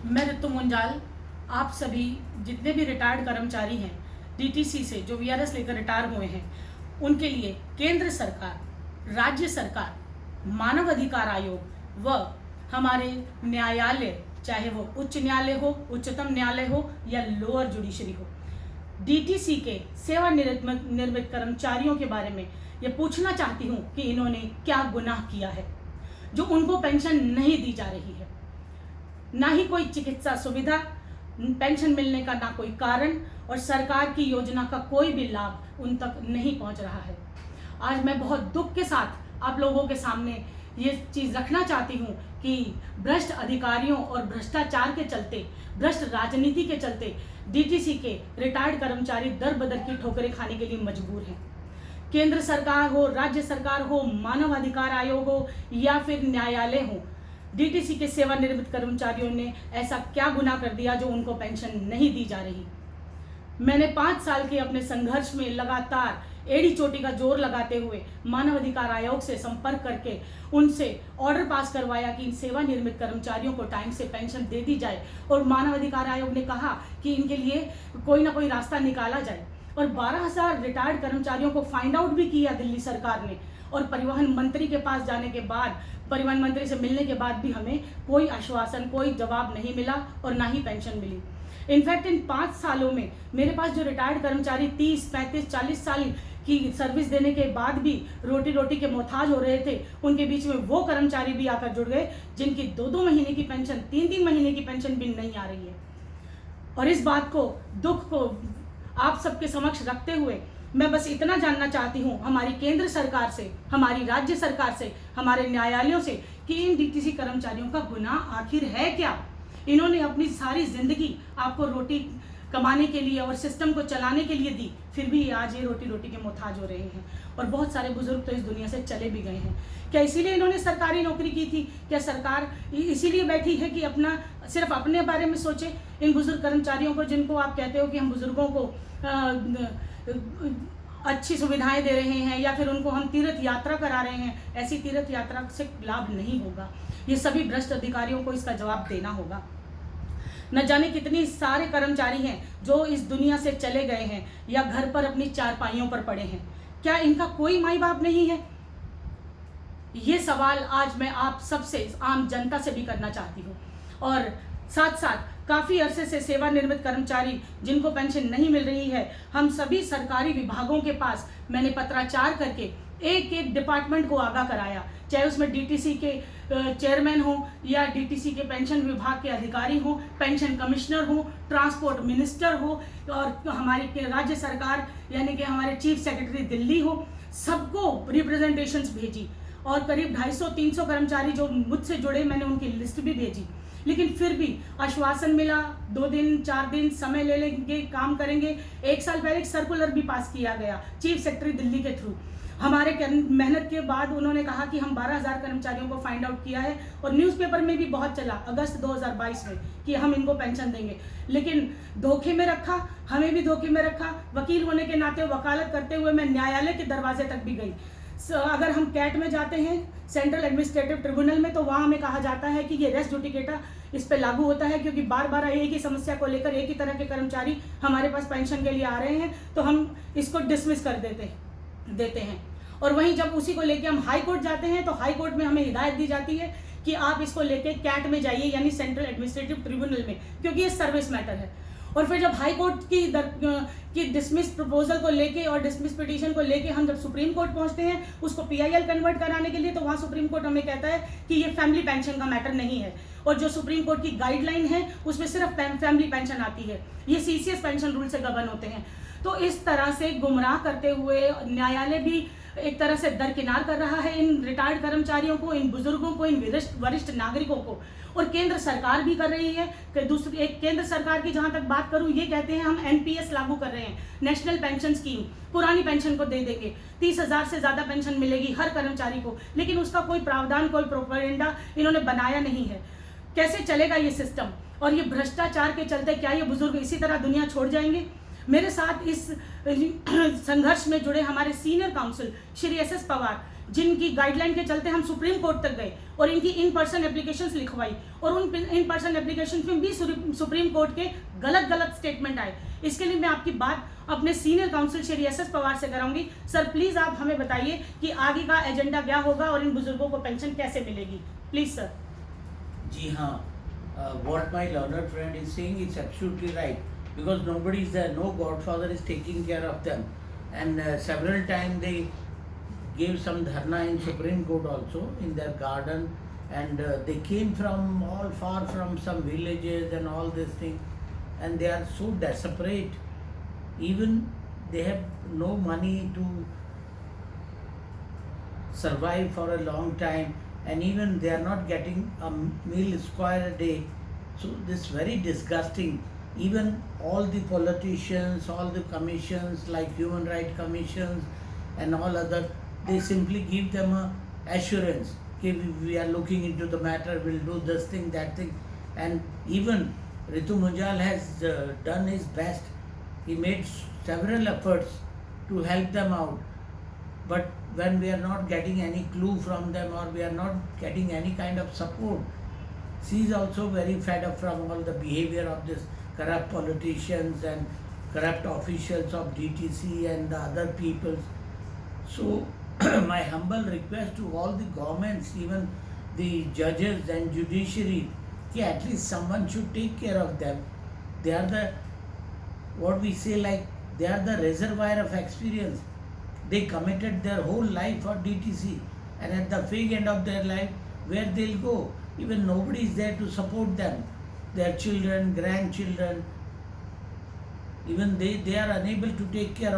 मैं ऋतु मुंजाल आप सभी जितने भी रिटायर्ड कर्मचारी हैं डीटीसी से जो वीआरएस लेकर रिटायर हुए हैं उनके लिए केंद्र सरकार, राज्य सरकार, मानव अधिकार आयोग व हमारे न्यायालय, चाहे वो उच्च न्यायालय हो, उच्चतम न्यायालय हो या लोअर जुडिशरी हो, डीटीसी के सेवानिवृत्त कर्मचारियों के बारे में ये पूछना चाहती हूँ कि इन्होंने क्या गुनाह किया है जो उनको पेंशन नहीं दी जा रही है। ना ही कोई चिकित्सा सुविधा, पेंशन मिलने का ना कोई कारण और सरकार की योजना का कोई भी लाभ उन तक नहीं पहुंच रहा है। आज मैं बहुत दुख के साथ आप लोगों के सामने ये चीज़ रखना चाहती हूँ कि भ्रष्ट अधिकारियों और भ्रष्टाचार के चलते, भ्रष्ट राजनीति के चलते डीटीसी के रिटायर्ड कर्मचारी दर बदर की ठोकरें खाने के लिए मजबूर हैं। केंद्र सरकार हो, राज्य सरकार हो, मानव अधिकार आयोग हो या फिर न्यायालय हो, डीटीसी के सेवानिवृत्त कर्मचारियों ने ऐसा क्या गुनाह कर दिया जो उनको पेंशन नहीं दी जा रही। मैंने 5 साल के अपने संघर्ष में लगातार एड़ी चोटी का जोर लगाते हुए मानव अधिकार आयोग से संपर्क करके उनसे ऑर्डर पास करवाया कि इन सेवानिवृत्त कर्मचारियों को टाइम से पेंशन दे दी जाए और मानव अधिकार आयोग ने कहा कि इनके लिए कोई ना कोई रास्ता निकाला जाए। और 12,000 रिटायर्ड कर्मचारियों को फाइंड आउट भी किया दिल्ली सरकार ने और परिवहन मंत्री के पास जाने के बाद, परिवहन मंत्री से मिलने के बाद भी हमें कोई आश्वासन, कोई जवाब नहीं मिला और ना ही पेंशन मिली। इनफैक्ट इन 5 सालों में मेरे पास जो रिटायर्ड कर्मचारी 30, 35, 40 साल की सर्विस देने के बाद भी रोटी रोटी के मोहताज हो रहे थे, उनके बीच में वो कर्मचारी भी आकर जुड़ गए जिनकी 2-2 महीने की पेंशन, 3-3 महीने की पेंशन भी नहीं आ रही है। और इस बात को, दुख को आप सबके समक्ष रखते हुए मैं बस इतना जानना चाहती हूँ हमारी केंद्र सरकार से, हमारी राज्य सरकार से, हमारे न्यायालयों से कि इन डीटीसी कर्मचारियों का गुनाह आखिर है क्या। इन्होंने अपनी सारी जिंदगी आपको रोटी कमाने के लिए और सिस्टम को चलाने के लिए दी, फिर भी आज ये रोटी रोटी के मोहताज हो रहे हैं और बहुत सारे बुजुर्ग तो इस दुनिया से चले भी गए हैं। क्या इसीलिए इन्होंने सरकारी नौकरी की थी? क्या सरकार इसीलिए बैठी है कि अपना, सिर्फ अपने बारे में सोचे? इन बुजुर्ग कर्मचारियों को, जिनको आप कहते हो कि हम बुजुर्गों को अच्छी सुविधाएं दे रहे हैं या फिर उनको हम तीर्थ यात्रा करा रहे हैं, ऐसी तीर्थ यात्रा से लाभ नहीं होगा। ये सभी भ्रष्ट अधिकारियों को इसका जवाब देना होगा। न जाने कितनी सारे कर्मचारी हैं जो इस दुनिया से चले गए हैं या घर पर अपनी चारपाइयों पर पड़े हैं। क्या इनका कोई माई बाप नहीं है? ये सवाल आज मैं आप सबसे, आम जनता से भी करना चाहती हूँ। और साथ साथ काफ़ी अरसे से सेवानिवृत्त कर्मचारी जिनको पेंशन नहीं मिल रही है, हम सभी सरकारी विभागों के पास मैंने पत्राचार करके एक एक डिपार्टमेंट को आगाह कराया, चाहे उसमें डीटीसी के चेयरमैन हो या डीटीसी के पेंशन विभाग के अधिकारी हो, पेंशन कमिश्नर हो, ट्रांसपोर्ट मिनिस्टर हो और हमारी राज्य सरकार यानी कि हमारे चीफ सेक्रेटरी दिल्ली हो, सबको रिप्रेजेंटेशंस भेजी और करीब 250-300 कर्मचारी जो मुझसे जुड़े, मैंने उनकी लिस्ट भी भेजी। लेकिन फिर भी आश्वासन मिला 2 दिन 4 दिन समय ले लेंगे, काम करेंगे। 1 साल पहले एक सर्कुलर भी पास किया गया चीफ सेक्रेटरी दिल्ली के थ्रू। हमारे मेहनत के बाद उन्होंने कहा कि हम 12,000 कर्मचारियों को फाइंड आउट किया है और न्यूज़पेपर में भी बहुत चला अगस्त 2022 में कि हम इनको पेंशन देंगे। लेकिन धोखे में रखा, हमें भी धोखे में रखा। वकील होने के नाते वकालत करते हुए मैं न्यायालय के दरवाजे तक भी गई। अगर हम कैट में जाते हैं, सेंट्रल एडमिनिस्ट्रेटिव ट्रिब्यूनल में, तो वहाँ हमें कहा जाता है कि ये रेस जुडिकेटा इस पर लागू होता है क्योंकि बार बार एक ही समस्या को लेकर एक ही तरह के कर्मचारी हमारे पास पेंशन के लिए आ रहे हैं, तो हम इसको डिसमिस कर देते हैं। और वहीं जब उसी को लेके हम हाई कोर्ट जाते हैं तो हाई कोर्ट में हमें हिदायत दी जाती है कि आप इसको लेके कैट में जाइए, यानी सेंट्रल एडमिनिस्ट्रेटिव ट्रिब्यूनल में, क्योंकि ये सर्विस मैटर है। और फिर जब हाई कोर्ट की डिसमिस प्रपोजल को लेके और डिसमिस पिटीशन को लेके हम जब सुप्रीम कोर्ट पहुंचते हैं उसको पीआईएल कन्वर्ट कराने के लिए, तो वहाँ सुप्रीम कोर्ट हमें कहता है कि ये फैमिली पेंशन का मैटर नहीं है और जो सुप्रीम कोर्ट की गाइडलाइन है उसमें सिर्फ फैमिली पेंशन आती है, ये सीसीएस पेंशन रूल से गवर्न होते हैं। तो इस तरह से गुमराह करते हुए न्यायालय भी एक तरह से दरकिनार कर रहा है इन रिटायर्ड कर्मचारियों को, इन बुजुर्गों को, इन वरिष्ठ नागरिकों को, और केंद्र सरकार भी कर रही है। दूसरी एक केंद्र सरकार की जहां तक बात करूं, ये कहते हैं हम एनपीएस लागू कर रहे हैं, नेशनल पेंशन स्कीम, पुरानी पेंशन को दे देंगे, 30,000 से ज़्यादा पेंशन मिलेगी हर कर्मचारी को, लेकिन उसका कोई प्रावधान, कोई प्रोपेगेंडा इन्होंने बनाया नहीं है। कैसे चलेगा ये सिस्टम? और ये भ्रष्टाचार के चलते क्या ये बुजुर्ग इसी तरह दुनिया छोड़ जाएंगे? मेरे साथ इस संघर्ष में जुड़े हमारे senior council Shri S Pawar, जिनकी गाइडलाइन के चलते हम सुप्रीम कोर्ट तक गए और इनकी इन पर्सन एप्लीकेशंस लिखवाई, और उन इन पर्सन एप्लीकेशन में भी सुप्रीम कोर्ट के गलत स्टेटमेंट आए। इसके लिए मैं आपकी बात अपने senior council Shri S Pawar से कराऊंगी। सर प्लीज़ आप हमें बताइए कि आगे का एजेंडा क्या होगा और इन बुजुर्गों को पेंशन कैसे मिलेगी, प्लीज़ सर। जी हाँ, what my learned friend is saying is absolutely right, because nobody is there, no godfather is taking care of them, and several times they gave some dharna in Supreme Court also in their garden, and they came from all far from some villages and all this thing, and they are so desperate, even they have no money to survive for a long time, and even they are not getting a meal square a day. So this is very disgusting. Even all the politicians, all the commissions like human rights commissions and all other, they simply give them a assurance, okay, we are looking into the matter, we'll do this thing, that thing. And even Ritu Munjal has done his best. He made several efforts to help them out, but when we are not getting any clue from them, or we are not getting any kind of support, she is also very fed up from all the behavior of this corrupt politicians and corrupt officials of DTC and the other peoples. So my humble request to all the governments, even the judges and judiciary, कि at least someone should take care of them. They are the, what we say, like they are the reservoir of experience. They committed their whole life for DTC, and at the fag end of their life, where they'll go, even nobody is there to support them. Their children, grandchildren, even they are unable to take care of